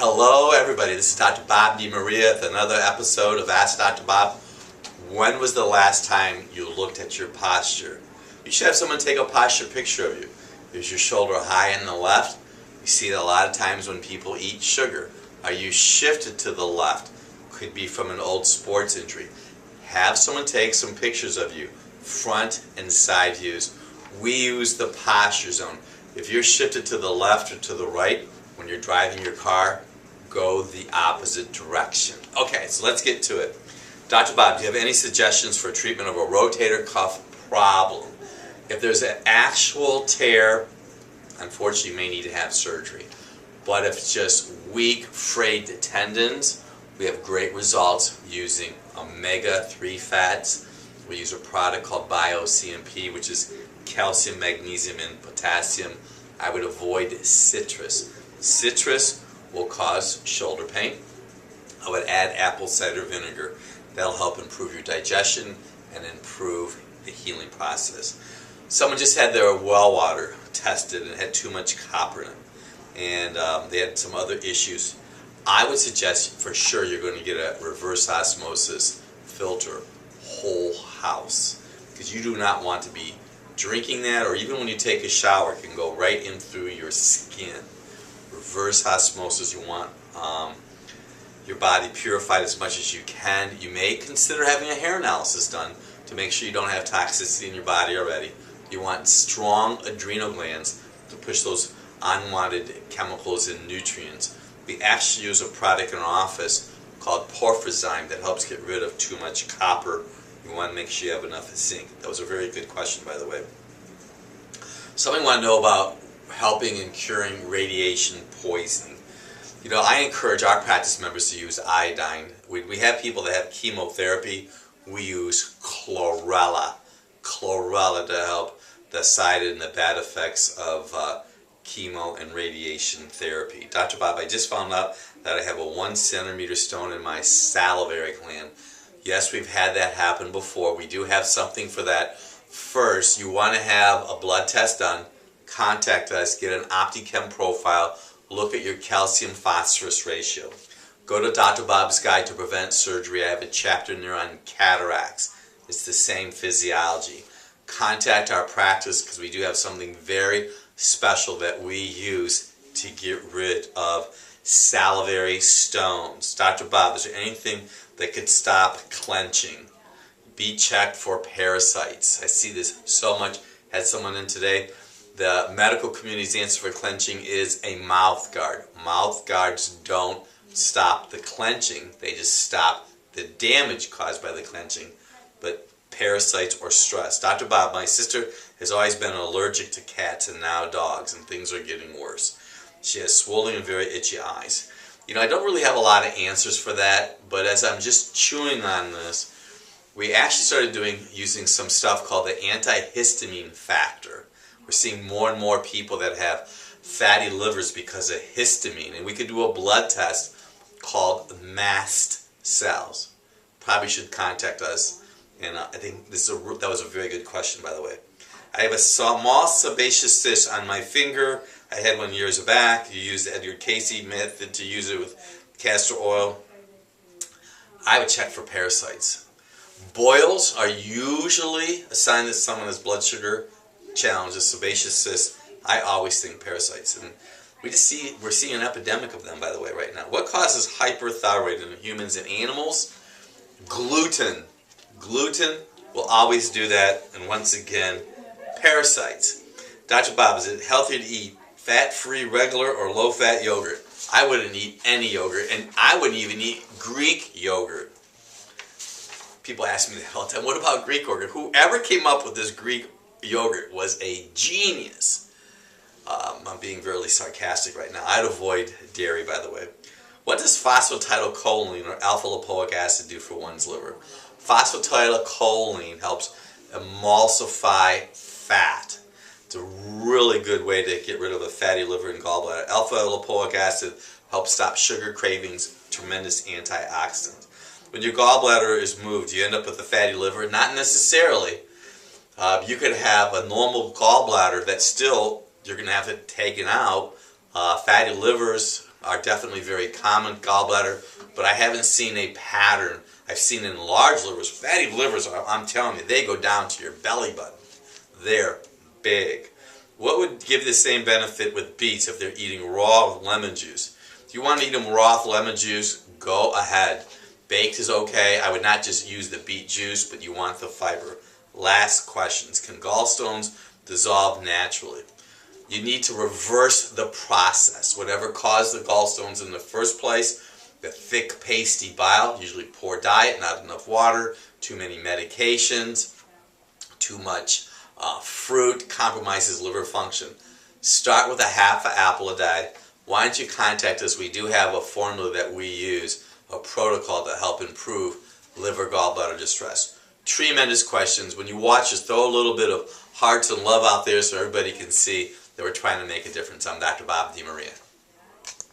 Hello everybody, this is Dr. Bob DeMaria with another episode of Ask Dr. Bob. When was the last time you looked at your posture? You should have someone take a posture picture of you. Is your shoulder high on the left? You see it a lot of times when people eat sugar. Are you shifted to the left? Could be from an old sports injury. Have someone take some pictures of you, front and side views. We use the posture zone. If you're shifted to the left or to the right, when you're driving your car, go the opposite direction. Okay, so let's get to it. Dr. Bob, do you have any suggestions for treatment of a rotator cuff problem? If there's an actual tear, unfortunately you may need to have surgery. But if it's just weak, frayed tendons, we have great results using omega-3 fats. We use a product called BioCMP, which is calcium, magnesium, and potassium. I would avoid citrus. Citrus will cause shoulder pain. I would add apple cider vinegar. That'll help improve your digestion and improve the healing process. Someone just had their well water tested and had too much copper in it. And they had some other issues. I would suggest for sure you're going to get a reverse osmosis filter whole house, because you do not want to be drinking that, or even when you take a shower, it can go right in through your skin. Reverse osmosis, you want your body purified as much as you can. You may consider having a hair analysis done to make sure you don't have toxicity in your body already. You want strong adrenal glands to push those unwanted chemicals and nutrients. We actually use a product in our office called Porphyzyme that helps get rid of too much copper. You want to make sure you have enough zinc. That was a very good question, by the way. Something I want to know about helping and curing radiation poisoning. You know, I encourage our practice members to use iodine. We have people that have chemotherapy. We use chlorella. Chlorella to help the side and the bad effects of chemo and radiation therapy. Dr. Bob, I just found out that I have a 1 centimeter stone in my salivary gland. Yes, we've had that happen before. We do have something for that. First, you want to have a blood test done. Contact us, get an OptiChem profile, look at your calcium phosphorus ratio. Go to Dr. Bob's Guide to Prevent Surgery. I have a chapter in there on cataracts. It's the same physiology. Contact our practice, because we do have something very special that we use to get rid of salivary stones. Dr. Bob, is there anything that could stop clenching? Be checked for parasites. I see this so much. Had someone in today. The medical community's answer for clenching is a mouth guard. Mouth guards don't stop the clenching. They just stop the damage caused by the clenching. But parasites or stress. Dr. Bob, my sister has always been allergic to cats and now dogs, and things are getting worse. She has swollen and very itchy eyes. You know, I don't really have a lot of answers for that, but as I'm just chewing on this, we actually started using some stuff called the antihistamine factor. We're seeing more and more people that have fatty livers because of histamine, and we could do a blood test called mast cells. Probably should contact us, and I think that was a very good question, by the way. I have a small sebaceous cyst on my finger. I had one years back. You use the Edgar Casey method to use it with castor oil. I would check for parasites. Boils are usually a sign that someone has blood sugar challenge, a sebaceous cyst. I always think parasites, and we're seeing an epidemic of them, by the way, right now. What causes hyperthyroid in humans and animals? Gluten. Gluten will always do that, and once again, parasites. Dr. Bob, is it healthier to eat fat-free, regular, or low-fat yogurt? I wouldn't eat any yogurt, and I wouldn't even eat Greek yogurt. People ask me that all the time, what about Greek yogurt? Whoever came up with this Greek yogurt was a genius. I'm being very sarcastic right now. I'd avoid dairy, by the way. What does phosphatidylcholine or alpha-lipoic acid do for one's liver? Phosphatidylcholine helps emulsify fat. It's a really good way to get rid of a fatty liver and gallbladder. Alpha-lipoic acid helps stop sugar cravings, tremendous antioxidant. When your gallbladder is moved, you end up with a fatty liver? Not necessarily. You could have a normal gallbladder that still, you're going to have it taken out. Fatty livers are definitely very common, gallbladder, but I haven't seen a pattern. I've seen enlarged livers. Fatty livers, I'm telling you, they go down to your belly button. They're big. What would give the same benefit with beets if they're eating raw with lemon juice? If you want to eat them raw with lemon juice, go ahead. Baked is okay. I would not just use the beet juice, but you want the fiber. Last questions. Can gallstones dissolve naturally? You need to reverse the process. Whatever caused the gallstones in the first place, the thick, pasty bile, usually poor diet, not enough water, too many medications, too much fruit, compromises liver function. Start with a half an apple a day. Why don't you contact us? We do have a formula that we use, a protocol to help improve liver gallbladder distress. Tremendous questions. When you watch us, throw a little bit of hearts and love out there so everybody can see that we're trying to make a difference. I'm Dr. Bob DeMaria.